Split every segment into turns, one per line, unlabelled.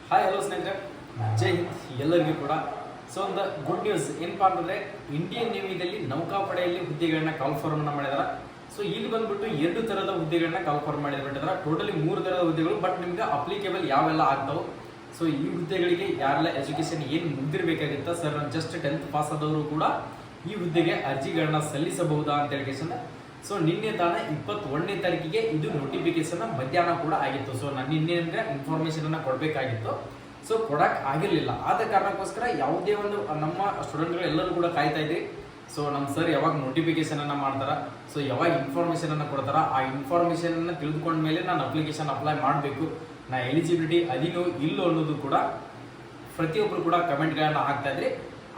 Hi hello ಸ್ನೇಹಿತರೆ, ಜೈ ಹಿಂದ್ ಎಲ್ಲರಿಗೂ ಕೂಡ. ಸೊ ಒಂದು ಗುಡ್ ನ್ಯೂಸ್ ಏನಪ್ಪಾ ಅಂತಂದ್ರೆ, ಇಂಡಿಯನ್ ನೇವಿದಲ್ಲಿ ನೌಕಾಪಡೆಯಲ್ಲಿ ಹುದ್ದೆಗಳನ್ನ ಕಾಲ್ಫಾರ್ಮ್ ಮಾಡಿದಾರ. ಸೊ ಇಲ್ಲಿ ಬಂದ್ಬಿಟ್ಟು 2 ತರದ ಹುದ್ದೆಗಳನ್ನ ಕಾಲ್ಫಾರ್ಮ್ ಮಾಡಿಬಿಟ್ಟಿದಾರ. ಟೋಟಲಿ 3 ತರದ ಹುದ್ದೆಗಳು, ಬಟ್ ನಿಮ್ಗೆ ಅಪ್ಲಿಕೇಬಲ್ ಯಾವೆಲ್ಲ ಆಗ್ತಾವೆ. ಸೊ ಈ ಹುದ್ದೆಗಳಿಗೆ ಯಾರೆಲ್ಲ ಎಜುಕೇಶನ್ ಏನು ಮುಗ್ದಿರ್ಬೇಕಾಗಿತ್ತ ಸರ್, ಜಸ್ಟ್ 10th ಪಾಸ್ ಆದವರು ಕೂಡ ಈ ಹುದ್ದೆಗೆ ಅರ್ಜಿಗಳನ್ನ ಸಲ್ಲಿಸಬಹುದಾ ಅಂತ ಹೇಳಿ. ಸೊ ನಿನ್ನೆ ತಾನ 21ನೇ ತಾರೀಕಿಗೆ ಇದು ನೋಟಿಫಿಕೇಶನ್ ಮಧ್ಯಾಹ್ನ ಕೂಡ ಆಗಿತ್ತು. ಸೊ ನಾನು ನಿನ್ನೆ ಇನ್ಫಾರ್ಮೇಶನ್ ಅನ್ನ ಕೊಡಬೇಕಾಗಿತ್ತು, ಸೊ ಕೊಡಕ್ ಆಗಿರ್ಲಿಲ್ಲ. ಆದ ಕಾರಣಕ್ಕೋಸ್ಕರ ಯಾವುದೇ ಒಂದು ನಮ್ಮ ಸ್ಟೂಡೆಂಟ್ಗಳು ಎಲ್ಲರೂ ಕೂಡ ಕಾಯ್ತಾ ಇದ್ರಿ. ಸೊ ನಮ್ಮ ಸರ್ ಯಾವಾಗ ನೋಟಿಫಿಕೇಶನ್ ಅನ್ನ ಮಾಡ್ತಾರ, ಸೊ ಯಾವಾಗ ಇನ್ಫಾರ್ಮೇಶನ್ ಅನ್ನ ಕೊಡ್ತಾರ, ಆ ಇನ್ಫಾರ್ಮೇಶನ್ ಅನ್ನ ತಿಳಿದುಕೊಂಡ ಮೇಲೆ ನಾನು ಅಪ್ಲಿಕೇಶನ್ ಅಪ್ಲೈ ಮಾಡಬೇಕು, ನಾ ಎಲಿಜಿಬಿಲಿಟಿ ಅದೀನೋ ಇಲ್ಲೋ ಅನ್ನೋದು ಕೂಡ ಪ್ರತಿಯೊಬ್ಬರು ಕೂಡ ಕಮೆಂಟ್ಗಳನ್ನ ಹಾಕ್ತಾ ಇದ್ರಿ.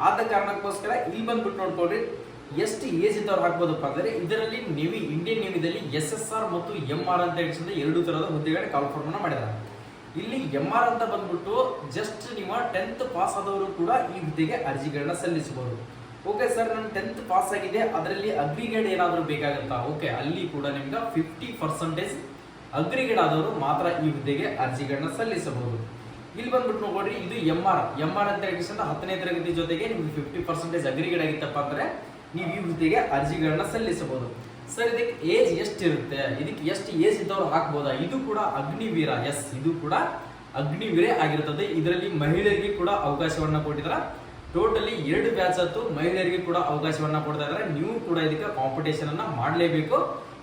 ಆದ ಕಾರಣಕ್ಕೋಸ್ಕರ ಇಲ್ಲಿ ಬಂದ್ಬಿಟ್ಟು ನೋಡ್ಕೊಳ್ರಿ, ಎಷ್ಟು ಏಜ್ ಇದ್ದವ್ರು ಹಾಕ್ಬೋದಪ್ಪ ಅಂದರೆ, ಇದರಲ್ಲಿ ಇಂಡಿಯನ್ ನೇವಿದಲ್ಲಿ SSR ಮತ್ತು MR ಅಂತ ಹೇಳಿ 2 ತರದ ಹುದ್ದೆಗಳನ್ನ ಕಾಲ್ಫಾರ್ಮ್ ಮಾಡಿದ್ದಾರೆ. ಇಲ್ಲಿ MR ಅಂತ ಬಂದ್ಬಿಟ್ಟು ಜಸ್ಟ್ ನಿಮ್ಮ 10th ಪಾಸ್ ಆದವರು ಕೂಡ ಈ ಹುದ್ದೆಗೆ ಅರ್ಜಿಗಳನ್ನ ಸಲ್ಲಿಸಬಹುದು. ಓಕೆ ಸರ್, ನಾನು 10th ಪಾಸ್ ಆಗಿದೆ, ಅದರಲ್ಲಿ ಅಗ್ರಿಗೇಡ್ ಏನಾದರೂ ಬೇಕಾಗುತ್ತಾ? ಓಕೆ, ಅಲ್ಲಿ ಕೂಡ ನಿಮ್ಗೆ 50% ಅಗ್ರಿಗೇಡ್ ಆದವರು ಮಾತ್ರ ಈ ಹುದ್ದೆಗೆ ಅರ್ಜಿಗಳನ್ನ ಸಲ್ಲಿಸಬಹುದು. ಇಲ್ಲಿ ಬಂದ್ಬಿಟ್ಟು ನೋಡ್ರಿ, ಇದು MR ಅಂತ ಹೇಳಿ 10ನೇ ತರಗತಿ ಜೊತೆಗೆ ನಿಮ್ಗೆ 50% ಅಗ್ರಿಗೇಡ್ ಆಗಿತ್ತಪ್ಪ ಅಂದ್ರೆ ನೀವು ಈ ಹುದ್ದೆಗೆ ಅರ್ಜಿಗಳನ್ನ ಸಲ್ಲಿಸಬಹುದು. ಸರ್, ಇದಕ್ಕೆ ಏಜ್ ಎಷ್ಟಿರುತ್ತೆ, ಇದಕ್ಕೆ ಎಷ್ಟು ಏಜ್ ಇದ್ದವ್ರು ಹಾಕ್ಬೋದಾ? ಇದು ಕೂಡ ಅಗ್ನಿವೀರ, ಎಸ್, ಇದು ಕೂಡ ಅಗ್ನಿವೀರೇ ಆಗಿರ್ತದೆ. ಇದರಲ್ಲಿ ಮಹಿಳೆಯರಿಗೆ ಕೂಡ ಅವಕಾಶವನ್ನ ಕೊಟ್ಟಿದ್ದಾರೆ. ಟೋಟಲಿ 2 ಬ್ಯಾಚ್ ಆಯ್ತು, ಮಹಿಳೆಯರಿಗೆ ಕೂಡ ಅವಕಾಶವನ್ನ ಕೊಡ್ತಾ ಇದ್ದಾರೆ. ನೀವು ಕೂಡ ಇದಕ್ಕೆ ಕಾಂಪಿಟೇಷನ್ ಅನ್ನ ಮಾಡಲೇಬೇಕು.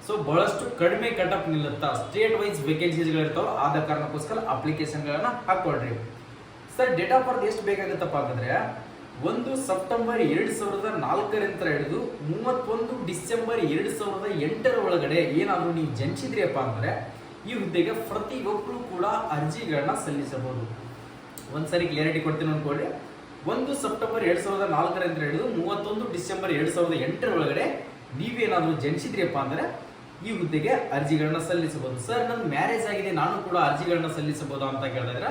ಸೊ ಬಹಳಷ್ಟು ಕಡಿಮೆ ಕಟಪ್ ನಿಲ್ಲುತ್ತಾ, ಸ್ಟೇಟ್ ವೈಸ್ ವೇಕೆನ್ಸೀಸ್ಗಳಿರ್ತಾವೆ. ಆದ ಕಾರಣಕ್ಕೋಸ್ಕರ ಅಪ್ಲಿಕೇಶನ್ಗಳನ್ನ ಹಾಕೊಳ್ರಿ. ಸರ್, ಡೇಟ್ ಆಫ್ ಬರ್ತ್ ಎಷ್ಟು ಬೇಕಾಗುತ್ತಪ್ಪ ಅಂದ್ರೆ, 1 ಸೆಪ್ಟೆಂಬರ್ 2004ರಿಂದ ಹಿಡಿದು 31 ಡಿಸೆಂಬರ್ 2008 ಒಳಗಡೆ ಏನಾದರೂ ನೀವು ಜನಿಸಿದ್ರಿಯಪ್ಪ ಅಂದ್ರೆ ಈ ಹುದ್ದೆಗೆ ಪ್ರತಿಯೊಬ್ಬರು ಕೂಡ ಅರ್ಜಿಗಳನ್ನ ಸಲ್ಲಿಸಬಹುದು. ಒಂದ್ಸರಿ ಕ್ಲಿಯರಿಟಿ ಕೊಡ್ತೀನಿ ಅನ್ಕೊಳ್ಳಿ. 1 ಸೆಪ್ಟೆಂಬರ್ 2004ರಿಂದ ಹಿಡಿದು 31 ಡಿಸೆಂಬರ್ 2008 ಒಳಗಡೆ ನೀವೇನಾದರೂ ಜನಿಸಿದ್ರಿಯಪ್ಪ ಅಂದ್ರೆ ಈ ಹುದ್ದೆಗೆ ಅರ್ಜಿಗಳನ್ನ ಸಲ್ಲಿಸಬಹುದು. ಸರ್, ನನ್ನ ಮ್ಯಾರೇಜ್ ಆಗಿದೆ, ನಾನು ಕೂಡ ಅರ್ಜಿಗಳನ್ನ ಸಲ್ಲಿಸಬಹುದು ಅಂತ ಕೇಳಿದ್ರೆ,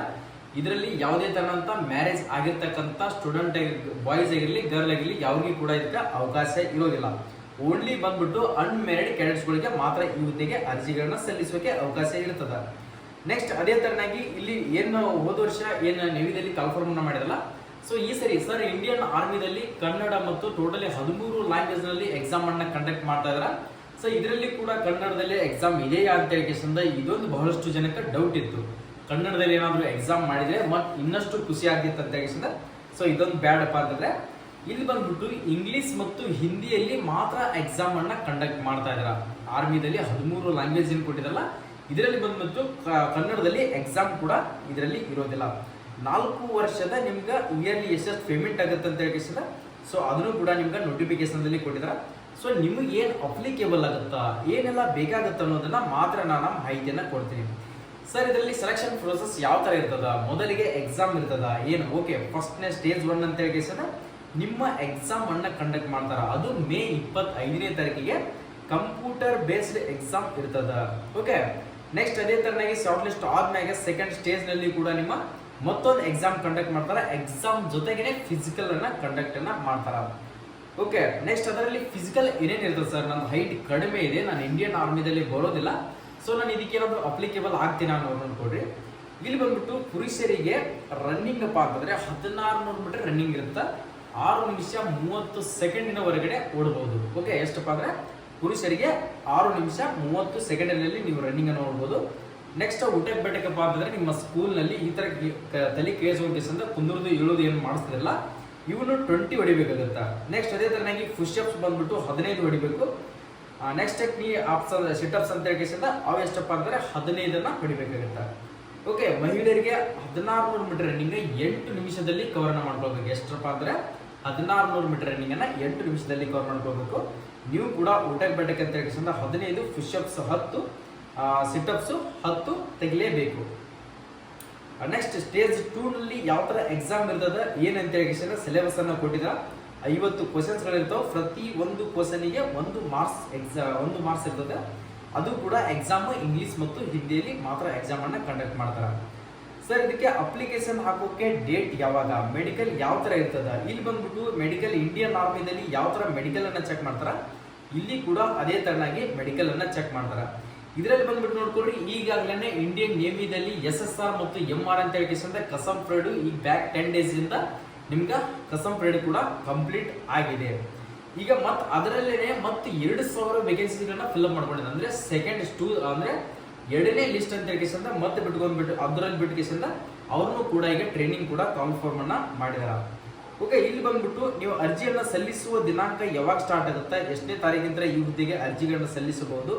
ಇದರಲ್ಲಿ ಯಾವುದೇ ತರನಂತ ಮ್ಯಾರೇಜ್ ಆಗಿರ್ತಕ್ಕಂಥ ಸ್ಟೂಡೆಂಟ್ ಬಾಯ್ಸ್ ಆಗಿರಲಿ ಗರ್ಲ್ ಆಗಿರಲಿ ಯಾರಿಗೂ ಕೂಡ ಇದಕ್ಕೆ ಅವಕಾಶ ಇರೋದಿಲ್ಲ. ಓನ್ಲಿ ಬಂದ್ಬಿಟ್ಟು ಅನ್ಮ್ಯಾರಿಡ್ ಕ್ಯಾಂಡಿಡೇಟ್ಸ್ಗಳಿಗೆ ಮಾತ್ರ ಈ ಹುದ್ದೆಗೆ ಅರ್ಜಿಗಳನ್ನ ಸಲ್ಲಿಸೋಕೆ ಅವಕಾಶ ಇರ್ತದೆ. ನೆಕ್ಸ್ಟ್ ಅದೇ ತರನಾಗಿ ಇಲ್ಲಿ ಏನು ಹೋದ ವರ್ಷ ಏನು ನೇವಿದಲ್ಲಿ ಕಾಲ್ಫಾರ್ಮ್ ಮಾಡಿರಲ್ಲ, ಸೊ ಈ ಸರಿ ಸರ್ ಇಂಡಿಯನ್ ಆರ್ಮಿದಲ್ಲಿ ಕನ್ನಡ ಮತ್ತು ಟೋಟಲಿ 13 ಲ್ಯಾಂಗ್ವೇಜ್ ನಲ್ಲಿ ಎಕ್ಸಾಮ್ ಅನ್ನ ಕಂಡಕ್ಟ್ ಮಾಡ್ತಾ ಇದಾರೆ. ಸೊ ಇದರಲ್ಲಿ ಕೂಡ ಕನ್ನಡದಲ್ಲಿ ಎಕ್ಸಾಮ್ ಇದೆಯಾ ಅಂತ ಹೇಳಿ ಇದೊಂದು ಬಹಳಷ್ಟು ಜನಕ್ಕೆ ಡೌಟ್ ಇತ್ತು. ಕನ್ನಡದಲ್ಲಿ ಏನಾದರೂ ಎಕ್ಸಾಮ್ ಮಾಡಿದ್ರೆ ಇನ್ನಷ್ಟು ಖುಷಿ ಆಗ್ತಿತ್ತು ಅಂತ ಹೇಳಿ. ಸೊ ಇದೊಂದು ಬ್ಯಾಡಪ್ಪ ಅಂತಂದ್ರೆ, ಇಲ್ಲಿ ಬಂದ್ಬಿಟ್ಟು ಇಂಗ್ಲಿಷ್ ಮತ್ತು ಹಿಂದಿಯಲ್ಲಿ ಮಾತ್ರ ಎಕ್ಸಾಮ್ ಅನ್ನ ಕಂಡಕ್ಟ್ ಮಾಡ್ತಾ ಇದಾರೆ. ಆರ್ಮಿದಲ್ಲಿ 13 ಲ್ಯಾಂಗ್ವೇಜ್ ಏನು ಕೊಟ್ಟಿದ್ರಲ್ಲ, ಇದರಲ್ಲಿ ಬಂದ್ಬಿಟ್ಟು ಕನ್ನಡದಲ್ಲಿ ಎಕ್ಸಾಮ್ ಕೂಡ ಇದರಲ್ಲಿ ಇರೋದಿಲ್ಲ. 4 ವರ್ಷದ ನಿಮ್ಗೆ ಇಯರ್ಲಿ ಎಷ್ಟು ಪೇಮೆಂಟ್ ಆಗುತ್ತೆ ಅಂತ ಹೇಳಿ. ಸೊ ಅದನ್ನು ಕೂಡ ನಿಮ್ಗೆ ನೋಟಿಫಿಕೇಶನ್ ಅಲ್ಲಿ ಕೊಟ್ಟಿದ್ದಾರೆ. ಸೊ ನಿಮಗೆ ಏನು ಅಪ್ಲಿಕೇಬಲ್ ಆಗುತ್ತಾ, ಏನೆಲ್ಲ ಬೇಕಾಗುತ್ತೆ ಅನ್ನೋದನ್ನ ಮಾತ್ರ ನಾನು ಮಾಹಿತಿಯನ್ನ ಕೊಡ್ತೀನಿ. ಸರ್, ಇದರಲ್ಲಿ ಸೆಲೆಕ್ಷನ್ ಪ್ರೋಸೆಸ್ ಯಾವ ತರ ಇರ್ತದ? ಮೊದಲಿಗೆ ಎಕ್ಸಾಮ್ ಇರ್ತದ ಏನು? ಓಕೆ, ಫಸ್ಟ್ನೇ ಸ್ಟೇಜ್ 1 ಅಂತ ಹೇಳಿ ನಿಮ್ಮ ಎಕ್ಸಾಮ್ ಅನ್ನ ಕಂಡಕ್ಟ್ ಮಾಡ್ತಾರ. ಅದು ಮೇ 25ನೇ ತಾರೀಕಿಗೆ ಕಂಪ್ಯೂಟರ್ ಬೇಸ್ಡ್ ಎಕ್ಸಾಮ್ ಇರ್ತದ. ಓಕೆ, ನೆಕ್ಸ್ಟ್ ಅದೇ ತರನಾಗಿ ಶಾರ್ಟ್ ಲಿಸ್ಟ್ ಆದ್ಮೇಲೆ ಸೆಕೆಂಡ್ ಸ್ಟೇಜ್ ನಲ್ಲಿ ಕೂಡ ನಿಮ್ಮ ಮತ್ತೊಂದು ಎಕ್ಸಾಮ್ ಕಂಡಕ್ಟ್ ಮಾಡ್ತಾರ. ಎಕ್ಸಾಮ್ ಜೊತೆಗೇನೆ ಫಿಸಿಕಲ್ ಅನ್ನ ಕಂಡಕ್ಟ್ ಅನ್ನ ಮಾಡ್ತಾರ. ಓಕೆ, ನೆಕ್ಸ್ಟ್ ಅದರಲ್ಲಿ ಫಿಸಿಕಲ್ ಏನೇನು ಇರ್ತದೆ? ಸರ್, ನನ್ನ ಹೈಟ್ ಕಡಿಮೆ ಇದೆ, ನಾನು ಇಂಡಿಯನ್ ಆರ್ಮಿದಲ್ಲಿ ಬರೋದಿಲ್ಲ, ಸೊ ನಾನು ಇದಕ್ಕೇನಾದ್ರು ಅಪ್ಲಿಕೇಬಲ್ ಆಗ್ತೀನಿ ಅನ್ನೋದು ನೋಡ್ಕೊಡ್ರಿ. ಇಲ್ಲಿ ಬಂದ್ಬಿಟ್ಟು ಪುರುಷರಿಗೆ ರನ್ನಿಂಗ್ ಅಪ್ಪ ಅಂತಂದ್ರೆ 1600 ಮೀಟರ್ ರನ್ನಿಂಗ್ ಇರುತ್ತೆ. 6 ನಿಮಿಷ 30 ಸೆಕೆಂಡಿನ ಹೊರಗಡೆ ಓಡಬಹುದು. ಓಕೆ, ಎಷ್ಟಪ್ಪ ಅಂದ್ರೆ ಪುರುಷರಿಗೆ 6 ನಿಮಿಷ 30 ಸೆಕೆಂಡಿನಲ್ಲಿ ನೀವು ರನ್ನಿಂಗ್ ಅನ್ನು ಓಡಬಹುದು. ನೆಕ್ಸ್ಟ್ ಊಟಕ್ಕೆ ಬೇಟಕ್ಕಪ್ಪ ಅಂತಂದ್ರೆ, ನಿಮ್ಮ ಸ್ಕೂಲ್ನಲ್ಲಿ ಈ ತರ ತಲೆ ಕೇಳಿಸೋಕೆ ಕುಂದ್ರದು ಇಳೋದು ಏನು ಮಾಡಿಸ್ತಿರಲ್ಲ, ಇವನು 20 ಹೊಡಿಬೇಕಾಗುತ್ತೆ. ನೆಕ್ಸ್ಟ್ ಅದೇ ತರನಾಗಿ ಪುಷಪ್ಸ್ ಬಂದ್ಬಿಟ್ಟು 15 ಹೊಡಿಬೇಕು. ನೆಕ್ಸ್ಟ್ ನೀ ಸಿಟಪ್ಸ್ ಅಂತ ಹೇಳಿ ಅವು ಎಷ್ಟಪ್ಪ ಅಂದ್ರೆ 15 ಹೊಡಿಬೇಕಾಗುತ್ತೆ. ಓಕೆ, ಮಹಿಳೆಯರಿಗೆ 1600 ಮೀಟರ್ ರನ್ನಿಂಗ್ 8 ನಿಮಿಷದಲ್ಲಿ ಕವರ್ ಮಾಡ್ಕೊಳ್ಬೇಕು. ಎಷ್ಟಪ್ಪ ಅಂದ್ರೆ 1600 ಮೀಟರ್ ರನ್ನಿಂಗ್ ಅನ್ನ 8 ನಿಮಿಷದಲ್ಲಿ ಕವರ್ ಮಾಡ್ಕೋಬೇಕು. ನೀವು ಕೂಡ ಊಟಕ್ಕೆ ಬೇಟಕ್ಕೆ ಅಂತ ಹೇಳಿ 15 ಪುಷಪ್ಸ್ 10 ಸಿಟಪ್ಸ್ 10 ತೆಗಿಲೇಬೇಕು. ನೆಕ್ಸ್ಟ್ ಸ್ಟೇಜ್ 2 ನಲ್ಲಿ ಯಾವ ತರ ಎಕ್ಸಾಮ್ ಇರ್ತದೆ ಏನಂತ ಹೇಳಿ ಸಿಲೆಬಸ್ ಅನ್ನ ಕೊಟ್ಟಿದ್ದಾರೆ. 50 ಕ್ವಶನ್ಸ್ ಗಳಿರ್ತಾವೆ. ಪ್ರತಿ ಒಂದು ಕ್ವಶನ್ಗೆ 1 ಮಾರ್ಕ್ಸ್ ಇರ್ತದೆ. ಅದು ಕೂಡ ಎಕ್ಸಾಮ್ ಇಂಗ್ಲಿಷ್ ಮತ್ತು ಹಿಂದಿಯಲ್ಲಿ ಮಾತ್ರ ಎಕ್ಸಾಮ್ ಅನ್ನ ಕಂಡಕ್ಟ್ ಮಾಡ್ತಾರೆ. ಸರ್, ಇದಕ್ಕೆ ಅಪ್ಲಿಕೇಶನ್ ಹಾಕೋಕೆ ಡೇಟ್ ಯಾವಾಗ, ಮೆಡಿಕಲ್ ಯಾವ ತರ ಇರ್ತದ? ಇಲ್ಲಿ ಬಂದ್ಬಿಟ್ಟು ಮೆಡಿಕಲ್ ಇಂಡಿಯನ್ ಆರ್ಮಿದಲ್ಲಿ ಯಾವ ತರ ಮೆಡಿಕಲ್ ಅನ್ನ ಚೆಕ್ ಮಾಡ್ತಾರ, ಇಲ್ಲಿ ಕೂಡ ಅದೇ ತರನಾಗಿ ಮೆಡಿಕಲ್ ಅನ್ನ ಚೆಕ್ ಮಾಡ್ತಾರ. ಇದರಲ್ಲಿ ಬಂದ್ಬಿಟ್ಟು ನೋಡ್ಕೊಳ್ರಿ, ಈಗಾಗಲೇ ಇಂಡಿಯನ್ ನೇವಿದಲ್ಲಿ SSR ಮತ್ತು MR ಅಂತ ಹೇಳಿ ಕಸಮ್ ಪರೇಡ್ ಈಗ ಬ್ಯಾಕ್ 10 days ಇಂದ ನಿಮ್ಗೆ ಕಸಮ್ ಪರೇಡ್ ಕೂಡ ಕಂಪ್ಲೀಟ್ ಆಗಿದೆ. ಈಗ ಮತ್ತೆ ಅದರಲ್ಲೇ ಮತ್ತೆ 2000 ವೇಕೆನ್ಸಿಗಳನ್ನ ಫಿಲ್ ಅಪ್ ಮಾಡ್ಕೊಂಡಿದೆ. ಅಂದ್ರೆ ಅಂದ್ರೆ ಎರಡನೇ ಲಿಸ್ಟ್ ಅಂತ ಹೇಳಿ ಮತ್ತೆ ಬಿಟ್ಕೊಂಡ್ಬಿಟ್ಟು ಅದರಲ್ಲಿ ಬಿಟ್ಟು ಅವ್ರನ್ನು ಕೂಡ ಈಗ ಟ್ರೈನಿಂಗ್ ಕೂಡ ಕಾಲ್ಫಾರ್ಮ್ ಅನ್ನ ಮಾಡಿದಾರ. ಓಕೆ, ಇಲ್ಲಿ ಬಂದ್ಬಿಟ್ಟು ನೀವು ಅರ್ಜಿಯನ್ನ ಸಲ್ಲಿಸುವ ದಿನಾಂಕ ಯಾವಾಗ ಸ್ಟಾರ್ಟ್ ಆಗುತ್ತೆ, ಎಷ್ಟನೇ ತಾರೀಕಿಂದ ಈ ಹುದ್ದೆಗೆ ಅರ್ಜಿಗಳನ್ನ ಸಲ್ಲಿಸಬಹುದು,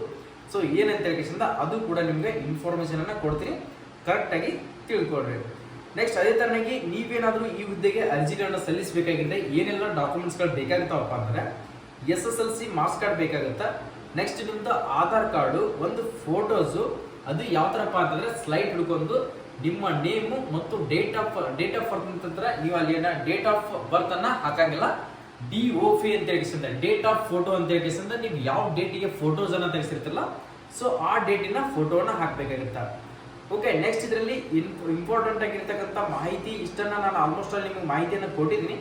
ಸೊ ಏನಂತ ಹೇಳಿ ಅದು ಕೂಡ ನಿಮ್ಗೆ ಇನ್ಫಾರ್ಮೇಶನ್ ಅನ್ನ ಕೊಡ್ತೀನಿ, ಕರೆಕ್ಟ್ ಆಗಿ ತಿಳ್ಕೊಳ್ರಿ. ನೆಕ್ಸ್ಟ್ ಅದೇ ತರನಾಗಿ ನೀವೇನಾದ್ರೂ ಈ ಹುದ್ದೆಗೆ ಅರ್ಜಿಗಳನ್ನ ಸಲ್ಲಿಸಬೇಕಾಗಿದ್ರೆ ಏನೆಲ್ಲ ಡಾಕ್ಯುಮೆಂಟ್ಸ್ ಗಳು ಬೇಕಾಗುತ್ತವಪ್ಪ ಅಂದ್ರೆ SSLC ಮಾರ್ಕ್ಸ್ ಕಾರ್ಡ್ ಬೇಕಾಗುತ್ತೆ. ನೆಕ್ಸ್ಟ್ ನಿಮ್ದು ಆಧಾರ್ ಕಾರ್ಡು, ಒಂದು ಫೋಟೋಸು, ಅದು ಯಾವ ತರಪ್ಪ ಅಂತಂದ್ರೆ ಸ್ಲೈಡ್ ಹಿಡ್ಕೊಂಡು ನಿಮ್ಮ ನೇಮು ಮತ್ತು ಡೇಟ್ ಆಫ್ ಬರ್ತ್ ಅಂತಂದ್ರೆ ನೀವು ಅಲ್ಲಿ ಡೇಟ್ ಆಫ್ ಬರ್ತ್ ಅನ್ನ ಹಾಕಂಗಿಲ್ಲ, DOF ಅಂತ ಹೇಳಿ ಡೇಟ್ ಆಫ್ ಫೋಟೋ ಅಂತ ಹೇಳಿ ನೀವು ಯಾವ ಡೇಟಿಗೆ ಫೋಟೋಸ್ ಅನ್ನ ತೆಗೆಸಿರ್ತಿರಲ್ಲ ಸೊ ಆ ಡೇಟಿನ ಫೋಟೋನ ಹಾಕ್ಬೇಕಾಗಿತ್ತ. ಓಕೆ, ನೆಕ್ಸ್ಟ್ ಇದರಲ್ಲಿ ಇಂಪಾರ್ಟೆಂಟ್ ಆಗಿರ್ತಕ್ಕಂಥ ಮಾಹಿತಿ ಇಷ್ಟನ್ನ ನಾನು ಆಲ್ಮೋಸ್ಟ್ ಅಲ್ಲಿ ನಿಮ್ಗೆ ಮಾಹಿತಿಯನ್ನು ಕೊಟ್ಟಿದ್ದೀನಿ.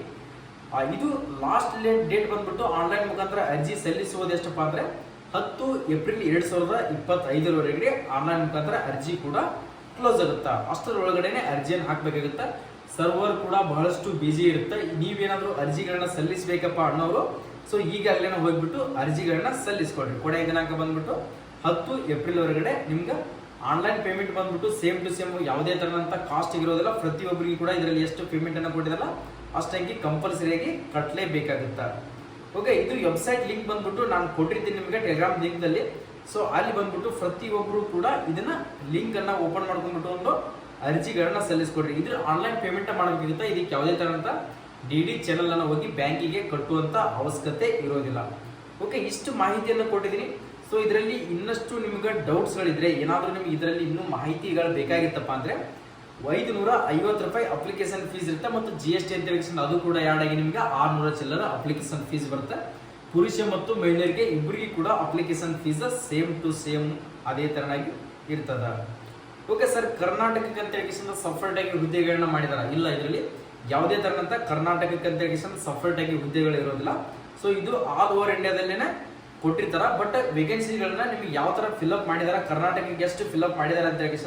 ಇದು ಲಾಸ್ಟ್ ಡೇಟ್ ಬಂದ್ಬಿಟ್ಟು ಆನ್ಲೈನ್ ಮುಖಾಂತರ ಅರ್ಜಿ ಸಲ್ಲಿಸುವುದು ಎಷ್ಟಪ್ಪ ಅಂದ್ರೆ 10 ಏಪ್ರಿಲ್ 2025 ಆನ್ಲೈನ್ ಮುಖಾಂತರ ಅರ್ಜಿ ಕೂಡ ಕ್ಲೋಸ್ ಆಗುತ್ತಾ. ಅಷ್ಟರೊಳಗಡೆನೆ ಅರ್ಜಿಯನ್ನು ಹಾಕ್ಬೇಕಾಗುತ್ತಾ. ಸರ್ವರ್ ಕೂಡ ಬಹಳಷ್ಟು ಬಿಜಿ ಇರುತ್ತೆ. ನೀವೇನಾದ್ರೂ ಅರ್ಜಿಗಳನ್ನ ಸಲ್ಲಿಸಬೇಕಪ್ಪ ಅನ್ನೋರು ಸೊ ಈಗಾಗಲೇ ಹೋಗ್ಬಿಟ್ಟು ಅರ್ಜಿಗಳನ್ನ ಸಲ್ಲಿಸ್ಕೊಳ್ರಿ. ಕೊನೆಯ ದಿನಾಂಕ ಬಂದ್ಬಿಟ್ಟು 10 ಏಪ್ರಿಲ್ ನಿಮ್ಗೆ ಆನ್ಲೈನ್ ಪೇಮೆಂಟ್ ಬಂದ್ಬಿಟ್ಟು ಸೇಮ್ ಟು ಸೇಮ್ ಯಾವುದೇ ತರನಂತ ಕಾಸ್ಟ್ ಇರೋದಿಲ್ಲ. ಪ್ರತಿಯೊಬ್ಬರಿಗೂ ಕೂಡ ಇದರಲ್ಲಿ ಎಷ್ಟು ಪೇಮೆಂಟ್ ಅನ್ನ ಕೊಟ್ಟಿರಲ್ಲ ಅಷ್ಟಂಗೆ ಕಂಪಲ್ಸರಿಯಾಗಿ ಕಟ್ಟಲೇಬೇಕಾಗುತ್ತಾ. ಓಕೆ, ಇದು ವೆಬ್ಸೈಟ್ ಲಿಂಕ್ ಬಂದ್ಬಿಟ್ಟು ನಾನು ಕೊಟ್ಟಿರ್ತೀನಿ ನಿಮಗೆ ಟೆಲಿಗ್ರಾಮ್ ಲಿಂಕ್ದಲ್ಲಿ. ಸೊ ಅಲ್ಲಿ ಬಂದ್ಬಿಟ್ಟು ಪ್ರತಿಯೊಬ್ಬರು ಕೂಡ ಇದನ್ನ ಲಿಂಕ್ ಅನ್ನ ಓಪನ್ ಮಾಡ್ಕೊಂಡ್ಬಿಟ್ಟು ಒಂದು ಅರ್ಜಿಗಳನ್ನ ಸಲ್ಲಿಸ್ಕೊಡ್ರಿ. ಇದ್ರ ಆನ್ಲೈನ್ ಪೇಮೆಂಟ್ ಮಾಡಬೇಕಾಗುತ್ತೆ. ಇದಕ್ಕೆ ಯಾವುದೇ ತರಹಂತ DD ಚಾನೆಲ್ ಅನ್ನ ಹೋಗಿ ಬ್ಯಾಂಕಿಗೆ ಕಟ್ಟುವಂತ ಅವಶ್ಯಕತೆ ಇರೋದಿಲ್ಲ. ಓಕೆ, ಇಷ್ಟು ಮಾಹಿತಿಯನ್ನು ಕೊಟ್ಟಿದ್ದೀನಿ. ಸೊ ಇದರಲ್ಲಿ ಇನ್ನಷ್ಟು ನಿಮ್ಗೆ ಡೌಟ್ಸ್ಗಳಿದ್ರೆ ಏನಾದರೂ ನಿಮ್ಗೆ ಇದರಲ್ಲಿ ಇನ್ನೂ ಮಾಹಿತಿಗಳು ಬೇಕಾಗಿತ್ತಪ್ಪ ಅಂದ್ರೆ 550 ರೂಪಾಯಿ ಅಪ್ಲಿಕೇಶನ್ ಫೀಸ್ ಇರುತ್ತೆ ಮತ್ತು GST ಅಂತ ಹೇಳಿ ಅದು ಕೂಡ ಆ್ಯಡ್ ಆಗಿ ನಿಮ್ಗೆ 600 ಚಿಲ್ಲರ ಅಪ್ಲಿಕೇಶನ್ ಫೀಸ್ ಬರುತ್ತೆ. ಪುರುಷ ಮತ್ತು ಮಹಿಳೆಯರಿಗೆ ಇಬ್ಬರಿಗೆ ಕೂಡ application fees same to same ಅದೇ ತರನಾಗಿ ಇರ್ತದ. ಓಕೆ ಸರ್, ಕರ್ನಾಟಕಕ್ಕೆ ಅಂತ ಹೇಳಿ ಸಫ್ರೇಟ್ ಆಗಿ ಹುದ್ದೆಗಳನ್ನ ಮಾಡಿದಾರ? ಇಲ್ಲ, ಇದರಲ್ಲಿ ಯಾವುದೇ ತರನಂತ ಕರ್ನಾಟಕಕ್ಕೆ ಅಂತ ಹೇಳಿ ಸಫ್ರೇಟ್ ಆಗಿ ಹುದ್ದೆಗಳು ಇರೋದಿಲ್ಲ. ಸೊ ಇದು ಆಲ್ ಓವರ್ ಇಂಡಿಯಾದಲ್ಲೇನೆ ಕೊಟ್ಟಿರ್ತಾರ. ಬಟ್ ವೇಕೆನ್ಸಿಗಳನ್ನ ನಿಮ್ಗೆ ಯಾವ ತರ ಫಿಲ್ಅಪ್ ಮಾಡಿದಾರ, ಕರ್ನಾಟಕಕ್ಕೆ ಎಷ್ಟು ಫಿಲ್ಅಪ್ ಮಾಡಿದಾರ ಅಂತ ಹೇಳಿ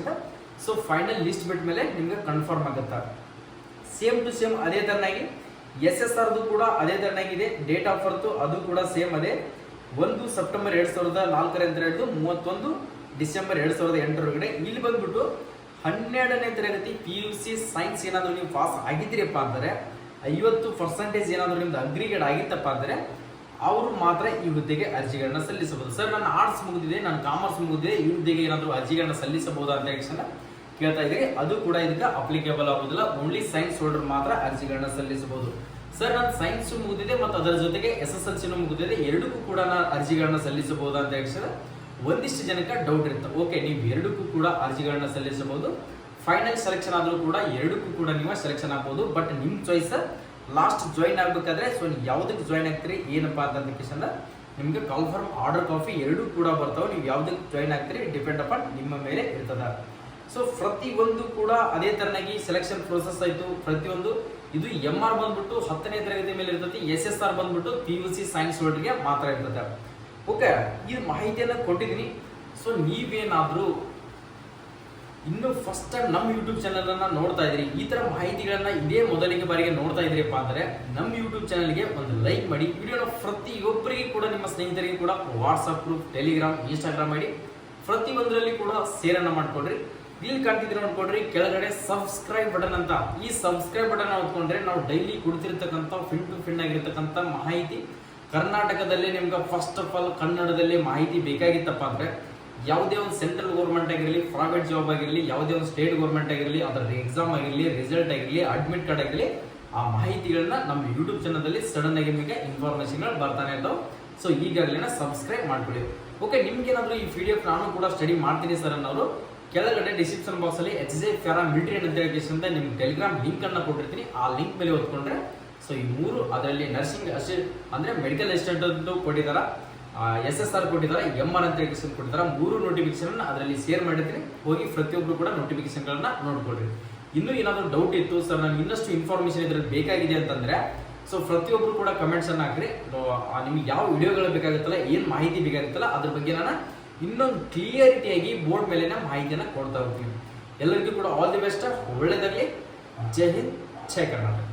ಸೊ ಫೈನಲ್ ಲಿಸ್ಟ್ ಬಿಟ್ಟ ಮೇಲೆ ನಿಮ್ಗೆ ಕನ್ಫರ್ಮ್ ಆಗುತ್ತಾ. ಸೇಮ್ ಟು ಸೇಮ್ ಅದೇ ತರನಾಗಿ SSR ಕೂಡ ಅದೇ ತರನಾಗಿದೆ. ಡೇಟ್ ಆಫ್ ಬರ್ತ್ ಅದು ಕೂಡ ಸೇಮ್ ಅದೇ 1 ಸೆಪ್ಟೆಂಬರ್ 2004 ಅಂತ ಹೇಳಿದ್ದು 31 ಡಿಸೆಂಬರ್ 2008 ಇಲ್ಲಿ ಬಂದ್ಬಿಟ್ಟು 12ನೇ ತರಗತಿ PUC ಸೈನ್ಸ್ ಏನಾದ್ರು ನೀವು ಪಾಸ್ ಆಗಿದ್ದೀರಪ್ಪ ಅಂದರೆ 50% ಏನಾದ್ರು ನಿಮ್ದು ಅಗ್ರಿಗೇಟ್ ಆಗಿತ್ತಪ್ಪ ಅಂದರೆ ಅವರು ಮಾತ್ರ ಈ ಹುದ್ದೆಗೆ ಅರ್ಜಿಗಳನ್ನ ಸಲ್ಲಿಸಬಹುದು. ಸರ್, ನಾನು ಆರ್ಟ್ಸ್ ಮುಗಿದಿದೆ, ನಾನು ಕಾಮರ್ಸ್ ಮುಗಿದಿದೆ, ಈ ಹುದ್ದೆಗೆ ಏನಾದರೂ ಅರ್ಜಿಗಳನ್ನ ಸಲ್ಲಿಸಬಹುದಾ ಅಂತ ಹೇಳಿ ಕೇಳ್ತಾ ಇದ್ದೀರಿ. ಅದು ಕೂಡ ಇದಕ್ಕೆ ಅಪ್ಲಿಕೇಬಲ್ ಆಗೋದಿಲ್ಲ. ಓನ್ಲಿ ಸೈನ್ಸ್ ಹೋಲ್ಡರ್ ಮಾತ್ರ ಅರ್ಜಿಗಳನ್ನ ಸಲ್ಲಿಸಬಹುದು. ಸರ್, ನಾನು ಸೈನ್ಸ್ ಮುಗಿದಿದೆ ಮತ್ತು ಅದರ ಜೊತೆಗೆ SSLC ಮುಗಿದಿದೆ, ಎರಡಕ್ಕೂ ಕೂಡ ನಾನು ಅರ್ಜಿಗಳನ್ನ ಸಲ್ಲಿಸಬಹುದಾ ಅಂತ ಹೇಳಿ ಒಂದಿಷ್ಟು ಜನಕ್ಕೆ ಡೌಟ್ ಇರುತ್ತೆ. ಓಕೆ, ನೀವು ಎರಡಕ್ಕೂ ಕೂಡ ಅರ್ಜಿಗಳನ್ನ ಸಲ್ಲಿಸಬಹುದು. ಫೈನಲ್ ಸೆಲೆಕ್ಷನ್ ಆದರೂ ಕೂಡ ಎರಡಕ್ಕೂ ಕೂಡ ನೀವು ಸೆಲೆಕ್ಷನ್ ಆಗ್ಬೋದು. ಬಟ್ ನಿಮ್ಮ ಚಾಯ್ಸ್. ಲಾಸ್ಟ್ ಜಾಯಿನ್ ಆಗ್ಬೇಕಾದ್ರೆ ಸೊ ಯಾವುದಕ್ಕೆ ಜಾಯಿನ್ ಆಗ್ತೀರಿ ಏನಪ್ಪಾ ಅಂತ ನಿಮ್ಗೆ ಕಾಲ್ಫಾರ್ಮ್ ಆರ್ಡರ್ ಕಾಪಿ ಎರಡೂ ಕೂಡ ಬರ್ತಾವೆ. ನೀವು ಯಾವುದಕ್ಕೆ ಜಾಯಿನ್ ಆಗ್ತೀರಿ ಡಿಪೆಂಡ್ ಅಪಾನ್ ನಿಮ್ಮ ಮೇಲೆ ಇರ್ತದ. ಸೊ ಪ್ರತಿಯೊಂದು ಕೂಡ ಅದೇ ತರನಾಗಿ ಸೆಲೆಕ್ಷನ್ ಪ್ರೋಸೆಸ್ ಆಯಿತು. ಪ್ರತಿಯೊಂದು ಇದು MR ಬಂದ್ಬಿಟ್ಟು 10ನೇ ತರಗತಿ ಮೇಲೆ ಇರ್ತೈತಿ, SSR ಬಂದ್ಬಿಟ್ಟು PUC ಸೈನ್ಸ್ ಹೋಲ್ಡರ್ಗೆ ಮಾತ್ರ ಇರ್ತದೆ. ಓಕೆ, ಈ ಮಾಹಿತಿಯನ್ನು ಕೊಟ್ಟಿದ್ದೀನಿ. ಸೊ ನೀವೇನಾದರೂ ಇನ್ನು ಫಸ್ಟ್ ಟೈಮ್ ನಮ್ಮ ಯೂಟ್ಯೂಬ್ ಚಾನಲ್ ಅನ್ನ ನೋಡ್ತಾ ಇದ್ರಿ, ಈ ತರ ಮಾಹಿತಿಗಳನ್ನ ಇದೇ ಮೊದಲಿಗೆ ಬಾರಿಗೆ ನೋಡ್ತಾ ಇದ್ರಿಪ್ಪ ಅಂದ್ರೆ ನಮ್ಮ ಯೂಟ್ಯೂಬ್ ಚಾನಲ್ಗೆ ಒಂದು ಲೈಕ್ ಮಾಡಿ. ವಿಡಿಯೋನ ಪ್ರತಿಯೊಬ್ಬರಿಗೆ ಕೂಡ ನಿಮ್ಮ ಸ್ನೇಹಿತರಿಗೆ ಕೂಡ ವಾಟ್ಸಪ್ ಗ್ರೂಪ್, ಟೆಲಿಗ್ರಾಮ್, ಇನ್ಸ್ಟಾಗ್ರಾಮ್ ಮಾಡಿ ಪ್ರತಿಯೊಂದರಲ್ಲಿ ಕೂಡ ಶೇರನ್ನ ಮಾಡ್ಕೊಡ್ರಿ. ಇಲ್ಲಿ ಕಾಣ್ತಿದ್ರೆ ನೋಡ್ಕೊಡ್ರಿ ಕೆಳಗಡೆ ಸಬ್ಸ್ಕ್ರೈಬ್ ಬಟನ್ ಅಂತ, ಈ ಸಬ್ಸ್ಕ್ರೈಬ್ ಬಟನ್ ಹೊತ್ಕೊಂಡ್ರೆ ನಾವು ಡೈಲಿ ಕೊಡ್ತಿರ್ತಕ್ಕಂಥ ಫಿನ್ ಟು ಫಿನ್ ಆಗಿರ್ತಕ್ಕಂಥ ಮಾಹಿತಿ ಕರ್ನಾಟಕದಲ್ಲಿ ನಿಮ್ಗೆ ಫಸ್ಟ್ ಆಫ್ ಆಲ್ ಕನ್ನಡದಲ್ಲಿ ಮಾಹಿತಿ ಬೇಕಾಗಿತ್ತಪ್ಪ ಅಂದ್ರೆ ಯಾವುದೇ ಒಂದು ಸೆಂಟ್ರಲ್ ಗೌರ್ಮೆಂಟ್ ಆಗಿರಲಿ, ಪ್ರೈವೇಟ್ ಜಾಬ್ ಆಗಿರಲಿ, ಯಾವುದೇ ಒಂದು ಸ್ಟೇಟ್ ಗೌರ್ಮೆಂಟ್ ಆಗಿರಲಿ, ಅದರ ಎಕ್ಸಾಮ್ ಆಗಿರಲಿ, ರಿಸಲ್ಟ್ ಆಗಿರಲಿ, ಅಡ್ಮಿಟ್ ಕಾರ್ಡ್ ಆಗಿರಲಿ, ಆ ಮಾಹಿತಿಗಳನ್ನ ನಮ್ಮ ಯೂಟ್ಯೂಬ್ ಚಾನಲ್ದಲ್ಲಿ ಸಡನ್ ಆಗಿ ನಿಮಗೆ ಇನ್ಫಾರ್ಮೇಶನ್ಗಳು ಬರ್ತಾನೆ ಇರ್ತಾವೆ. ಸೊ ಈಗಾಗಲೇ ಸಬ್ಸ್ಕ್ರೈಬ್ ಮಾಡ್ಕೊಳ್ಳಿ. ಓಕೆ, ನಿಮ್ಗೇನಾದರೂ ಈ PDF ನಾನು ಕೂಡ ಸ್ಟಡಿ ಮಾಡ್ತೀನಿ ಸರ್ ಅನ್ನೋರು ಕೆಳಗಡೆ ಡಿಸ್ಕ್ರಿಪ್ಷನ್ ಬಾಕ್ಸ್ ಅಲ್ಲಿ HJ ಪ್ಯಾರಾ ಮಿಲಿಟರಿ ಅಂತ ಹೇಳಿ ನಿಮ್ಗೆ ಟೆಲಿಗ್ರಾಮ್ ಲಿಂಕ್ ಅನ್ನ ಕೊಟ್ಟಿರ್ತೀನಿ. ಆ ಲಿಂಕ್ ಮೇಲೆ ಹೊತ್ಕೊಂಡ್ರೆ ಸೊ ಈ ಮೂರು ಅದರಲ್ಲಿ ನರ್ಸಿಂಗ್ ಅಂದ್ರೆ ಮೆಡಿಕಲ್ ಅಸಿಸ್ಟೆಂಟ್ ಅಂತ ಕೊಟ್ಟಿದ್ದಾರೆ, SSR ಕೊಟ್ಟಿದ್ದಾರೆ, MR ಅಂತ ಹೇಳಿ ಕೊಟ್ಟಿದ್ದಾರೆ. 3 ನೋಟಿಫಿಕೇಶನ್ ಅದರಲ್ಲಿ ಶೇರ್ ಮಾಡಿರ್ತೀನಿ. ಹೋಗಿ ಪ್ರತಿಯೊಬ್ಬರು ಕೂಡ ನೋಟಿಫಿಕೇಶನ್ಗಳನ್ನ ನೋಡ್ಕೊಳ್ರಿ. ಇನ್ನೂ ಏನಾದರೂ ಡೌಟ್ ಇತ್ತು ಸರ್ ನನಗೆ ಇನ್ನಷ್ಟು ಇನ್ಫಾರ್ಮೇಶನ್ ಇದ್ರಲ್ಲಿ ಬೇಕಾಗಿದೆ ಅಂತಂದ್ರೆ ಸೊ ಪ್ರತಿಯೊಬ್ಬರು ಕೂಡ ಕಮೆಂಟ್ಸ್ ಅನ್ನ ಹಾಕ್ರಿ. ನಿಮ್ಗೆ ಯಾವ ವಿಡಿಯೋಗಳು ಬೇಕಾಗುತ್ತಲ್ಲ, ಏನು ಮಾಹಿತಿ ಬೇಕಾಗುತ್ತಲ್ಲ ಅದ್ರ ಬಗ್ಗೆ ನಾನು ಇನ್ನೊಂದು ಕ್ಲಿಯರಿಟಿಯಾಗಿ ಬೋರ್ಡ್ ಮೇಲಿನ ಮಾಹಿತಿಯನ್ನು ಕೊಡ್ತಾ ಹೋಗ್ತೀವಿ. ಎಲ್ಲರಿಗೂ ಕೂಡ ಆಲ್ ದಿ ಬೆಸ್ಟ್, ಒಳ್ಳೆಯದಾಗಲಿ. ಜೈ ಹಿಂದ್, ಜೈ ಕರ್ನಾಟಕ.